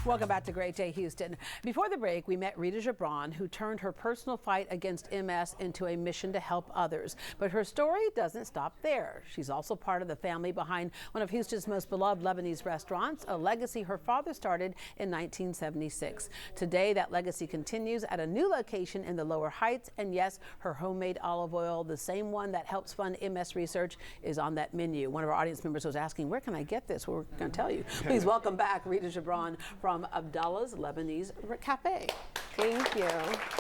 Welcome back to Great Day Houston. Before the break, we met Rita Joubran, who turned her personal fight against MS into a mission to help others. But her story doesn't stop there. She's also part of the family behind one of Houston's most beloved Lebanese restaurants, a legacy her father started in 1976. Today, that legacy continues at a new location in the Lower Heights. And yes, her homemade olive oil, the same one that helps fund MS research, is on that menu. One of our audience members was asking, where can I get this? Well, we're going to tell you. Please welcome back Rita Joubran from Abdallah's Lebanese Café. Thank you.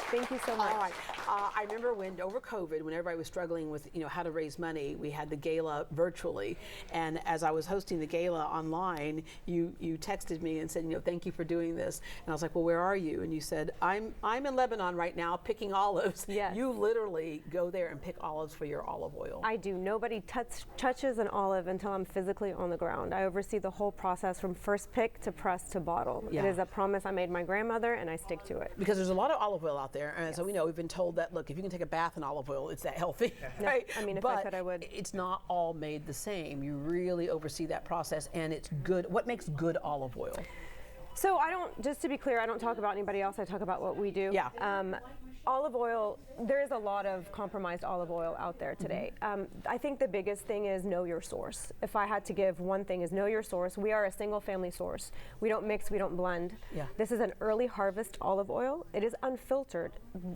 Thank you so much. All right. I remember when over COVID, when everybody was struggling with, how to raise money, we had the gala virtually. And as I was hosting the gala online, you texted me and said, thank you for doing this. And I was like, well, where are you? And you said, I'm in Lebanon right now picking olives. Yes. You literally go there and pick olives for your olive oil. I do. Nobody touches an olive until I'm physically on the ground. I oversee the whole process from first pick to press to bottle. Yeah. It is a promise I made my grandmother, and I stick to it. Because there's a lot of olive oil out there, and so we know, we've been told that, look, if you can take a bath in olive oil, it's that healthy, right? I mean, if but I could, I would. It's not all made the same. You really oversee that process, and it's good. What makes good olive oil? So just to be clear, I don't talk about anybody else. I talk about what we do. Yeah. Olive oil, there is a lot of compromised olive oil out there today. I think the biggest thing is know your source. If I had to give one thing, is know your source. We are a single family source. We don't mix, we don't blend. Yeah. This is an early harvest olive oil. It is unfiltered.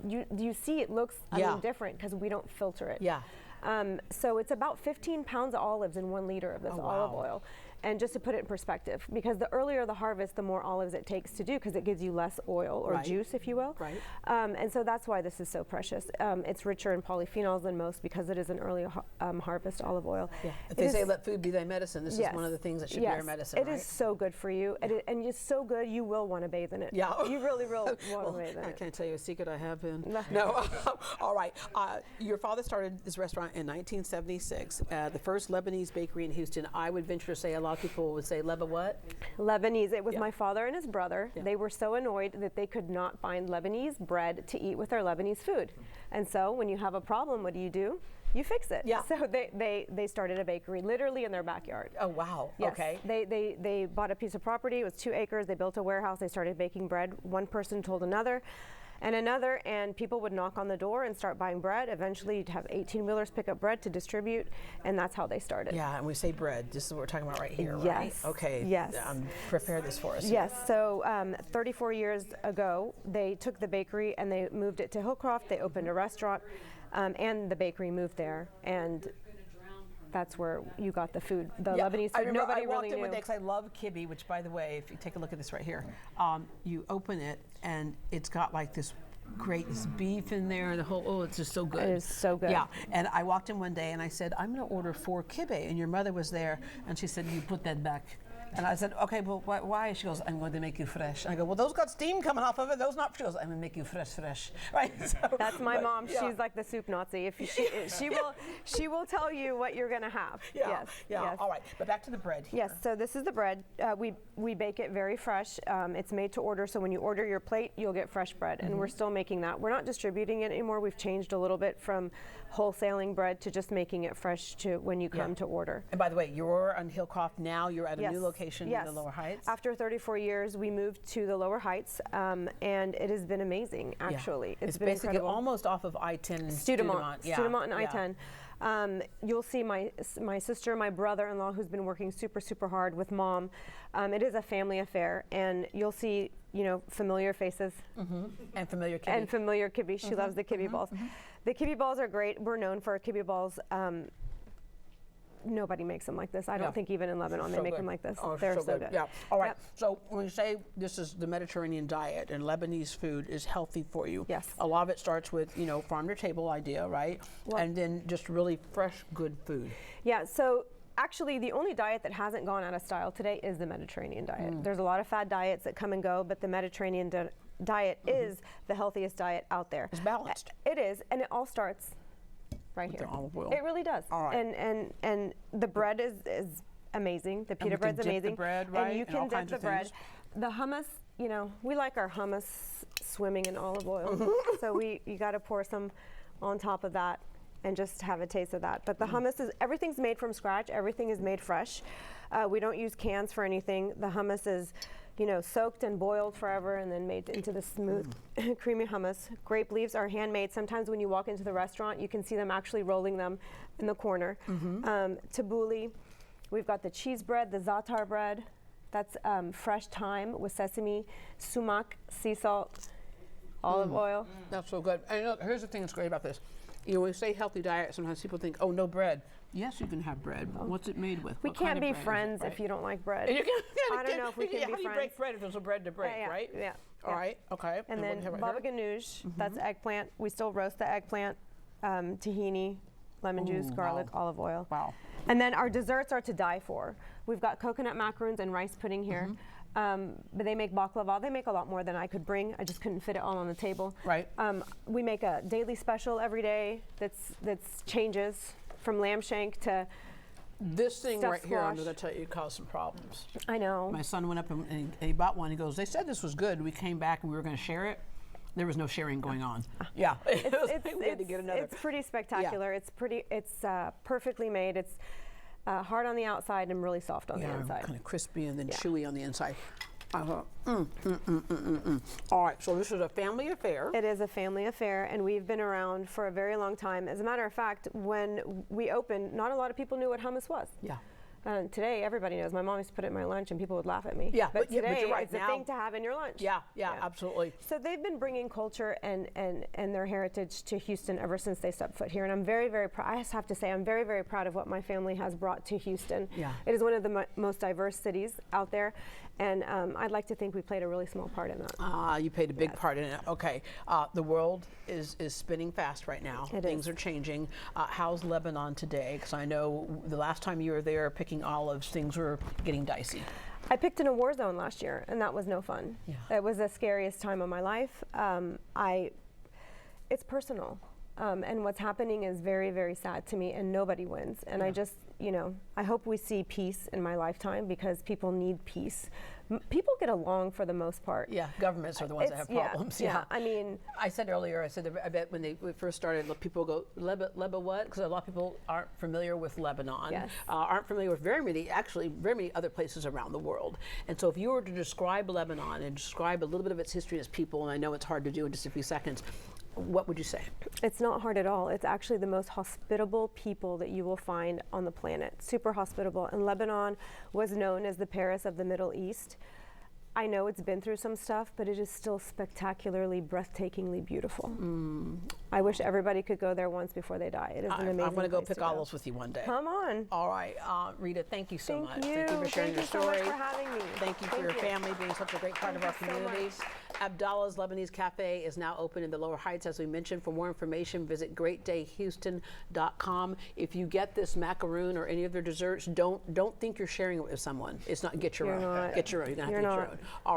You see it looks different because we don't filter it. Yeah. So it's about 15 pounds of olives in 1 liter of this olive oil. And just to put it in perspective, because the earlier the harvest, the more olives it takes to do, because it gives you less oil or juice, if you will. Right. And so that's why this is so precious. It's richer in polyphenols than most because it is an early harvest olive oil. Yeah. If they say let food be thy medicine, this is one of the things that should be our medicine, It is so good for you. And it's so good, you will want to bathe in it. Yeah. You really will want to bathe in it. I can't tell you a secret I have been. No. All right. Your father started this restaurant in 1976, the first Lebanese bakery in Houston. I would venture to say a lot of people would say what? Lebanese. It was my father and his brother. Yeah. They were so annoyed that they could not find Lebanese bread to eat with their Lebanese food. And so when you have a problem, what do? You fix it. Yeah. So they started a bakery literally in their backyard. Oh, wow. Yes. Okay. They bought a piece of property. It was 2 acres. They built a warehouse. They started baking bread. One person told another, and people would knock on the door and start buying bread. Eventually, you'd have 18-wheelers pick up bread to distribute, and that's how they started. Yeah, and we say bread. This is what we're talking about right here, yes. right? Okay. Yes. Prepare this for us. Yes. So 34 years ago, they took the bakery and they moved it to Hillcroft. They opened a restaurant, and the bakery moved there. And that's where you got the food, the Lebanese food. Nobody really knew. Because I love kibbe, which, by the way, if you take a look at this right here, you open it and it's got like this beef in there. The whole it's just so good. It is so good. Yeah. And I walked in one day and I said, I'm going to order 4 kibbe, and your mother was there, and she said, you put that back. And I said, okay, well, why? She goes, I'm going to make you fresh. And I go, well, those got steam coming off of it. Those not. She goes, I'm going to make you fresh. Right. So, that's my mom. Yeah. She's like the soup Nazi. If she will tell you what you're going to have. Yeah. Yes. Yeah. Yes. All right. But back to the bread here. Yes. So this is the bread. We bake it very fresh. It's made to order. So when you order your plate, you'll get fresh bread. And we're still making that. We're not distributing it anymore. We've changed a little bit from wholesaling bread to just making it fresh to when you come to order. And by the way, you're on Hillcroft now. You're at a new location in the Lower Heights. After 34 years, we moved to the Lower Heights, and it has been amazing, actually. Yeah. It's been basically incredible. Almost off of I-10 and Studemont and I-10. You'll see my sister, my brother-in-law, who's been working super hard with mom. It is a family affair, and you'll see familiar faces. And familiar kibbe. And familiar kibbe. She loves the kibbe balls. The kibbe balls are great. We're known for our kibbe balls. Nobody makes them like this. I don't think even in Lebanon they make them like this. They're so good. Yeah. All right. Yep. So when you say this is the Mediterranean diet and Lebanese food is healthy for you, yes. A lot of it starts with farm to table idea, right? Well, and then just really fresh, good food. Yeah. So actually, the only diet that hasn't gone out of style today is the Mediterranean diet. There's a lot of fad diets that come and go, but the Mediterranean diet is the healthiest diet out there. It's balanced. It is, and it all starts right with here. The olive oil. It really does. All right. And the bread is amazing. The pita bread's amazing. The bread, right? And you can dip the bread. The hummus, we like our hummus swimming in olive oil. So you got to pour some on top of that and just have a taste of that. But the hummus everything's made from scratch. Everything is made fresh. We don't use cans for anything. The hummus is soaked and boiled forever and then made into the smooth, creamy hummus. Grape leaves are handmade. Sometimes when you walk into the restaurant, you can see them actually rolling them in the corner. Tabbouleh. We've got the cheese bread, the za'atar bread. That's fresh thyme with sesame, sumac, sea salt, olive oil. That's so good. And here's the thing that's great about this. When we say healthy diet, sometimes people think, oh, no bread. Yes, you can have bread. What's it made with? We can't be friends if you don't like bread. I don't know if we can be friends. How do you break bread if there's a bread to break, right? Yeah. All right, okay. And then baba ganoush, that's eggplant. We still roast the eggplant, tahini, lemon juice, garlic, olive oil. Wow. And then our desserts are to die for. We've got coconut macaroons and rice pudding here. But they make baklava. They make a lot more than I could bring. I just couldn't fit it all on the table. Right. We make a daily special every day that's changes from lamb shank to this thing stuffed right here, I'm squash. going to tell you, caused some problems. I know. My son went up and he bought one. He goes, they said this was good. We came back and we were going to share it. There was no sharing going on. Yeah, we had to get another. It's pretty spectacular. Yeah. It's perfectly made. It's hard on the outside and really soft on the inside. Kind of crispy and then chewy on the inside. All right, so this is a family affair. It is a family affair, and we've been around for a very long time. As a matter of fact, when we opened, not a lot of people knew what hummus was. Yeah. Today, everybody knows. My mom used to put it in my lunch, and people would laugh at me. Yeah, but you're today, right. it's a thing to have in your lunch. Yeah, absolutely. So they've been bringing culture and their heritage to Houston ever since they stepped foot here, and I'm very, very proud. I just have to say, I'm very, very proud of what my family has brought to Houston. Yeah. It is one of the most diverse cities out there, and I'd like to think we played a really small part in that. You played a big part in it. Okay, the world is spinning fast right now. Things are changing. How's Lebanon today? Because I know the last time you were there picking olives, things were getting dicey. I picked in a war zone last year, and that was no fun. Yeah. It was the scariest time of my life. It's personal, and what's happening is very, very sad to me, and nobody wins. And I just, I hope we see peace in my lifetime because people need peace. People get along for the most part. Yeah, governments are the ones that have problems. Yeah, I mean, I said earlier, I bet when they first started, people go, Leba what? Because a lot of people aren't familiar with Lebanon, aren't familiar with very many other places around the world. And so if you were to describe Lebanon and describe a little bit of its history as people, and I know it's hard to do in just a few seconds, what would you say? It's not hard at all. It's actually the most hospitable people that you will find on the planet. Super hospitable. And Lebanon was known as the Paris of the Middle East. I know it's been through some stuff, but it is still spectacularly, breathtakingly beautiful. I wish everybody could go there once before they die. It is an amazing I'm going to go place pick olives with you one day. Come on. All right, Rita, thank you so much. Thank you for sharing your story. Thank you so much for having me. Thank you for your family being such a great part of our community. Abdallah's Lebanese Café is now open in the Lower Heights, as we mentioned. For more information, visit greatdayhouston.com. If you get this macaroon or any of their desserts, don't think you're sharing it with someone. It's not. Get your own. Get your own. You're going to have to get your own. All right.